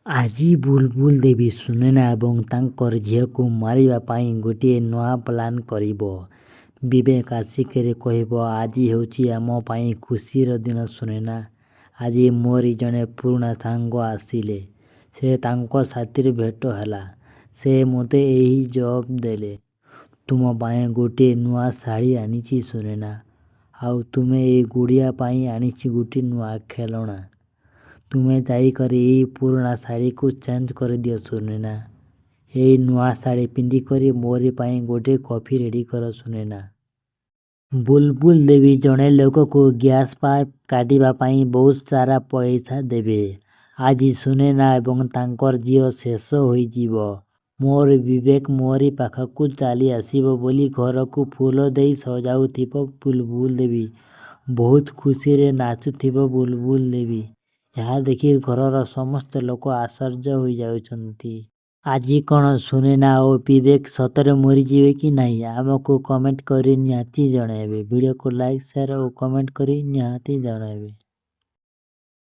ଆଜି ବୁଲବୁଲ ଦେବୀ ସୁନୈନା ଏବଂ ତାଙ୍କର ଝିଅକୁ ମାରିବା ପାଇଁ ଗୋଟିଏ ନୂଆ ପ୍ଲାନ୍ କରିବ। ବିବେକ ଆସିକରି କହିବ, ଆଜି ହେଉଛି ଆମ ପାଇଁ ଖୁସିର ଦିନ ସୁନୈନା। ଆଜି ମୋରି ଜଣେ ପୁରୁଣା ସାଙ୍ଗ ଆସିଲେ। ସେ ତାଙ୍କ ସାଥିରେ ଭେଟ ହେଲା। ସେ ମୋତେ ଏହି ଜବାବ ଦେଲେ। ତୁମ ପାଇଁ ଗୋଟିଏ ନୂଆ ଶାଢ଼ୀ ଆଣିଛି ସୁନୈନା। ଆଉ ତୁମେ ଏଇ ଗୁଡ଼ିଆ ପାଇଁ ଆଣିଛି ଗୋଟିଏ ନୂଆ ଖେଳଣା। ତୁମେ ଯାଇକରି ଏଇ ପୁରୁଣା ଶାଢ଼ୀକୁ ଚେଞ୍ଜ କରିଦିଅ ସୁନୈନା। ଏଇ ନୂଆ ଶାଢ଼ୀ ପିନ୍ଧିକରି ମୋରି ପାଇଁ ଗୋଟିଏ କଫି ରେଡ଼ି କର ସୁନୈନା। ବୁଲବୁଲ ଦେବୀ ଜଣେ ଲୋକକୁ ଗ୍ୟାସ୍ ପାଇପ୍ କାଟିବା ପାଇଁ ବହୁତ ସାରା ପଇସା ଦେବେ। ଆଜି ସୁନୈନା ଏବଂ ତାଙ୍କର ଝିଅ ଶେଷ ହୋଇଯିବ। ମୋର ବିବେକ ମୋରି ପାଖକୁ ଚାଲି ଆସିବ ବୋଲି ଘରକୁ ଫୁଲ ଦେଇ ସଜାଉଥିବ ବୁଲବୁଲ ଦେବୀ। ବହୁତ ଖୁସିରେ ନାଚୁଥିବ ବୁଲବୁଲ ଦେବୀ। ଏହା ଦେଖି ଘରର ସମସ୍ତ ଲୋକ ଆଶ୍ଚର୍ଯ୍ୟ ହୋଇଯାଉଛନ୍ତି। ଆଜି କ'ଣ ସୁନୈନା ଓ ବିବେକ ସତରେ ମରିଯିବେ କି ନାହିଁ? ଆମକୁ କମେଣ୍ଟ କରି ନିହାତି ଜଣାଇବେ। ଭିଡ଼ିଓକୁ ଲାଇକ୍, ସେୟାର ଓ କମେଣ୍ଟ କରି ନିହାତି ଜଣାଇବେ।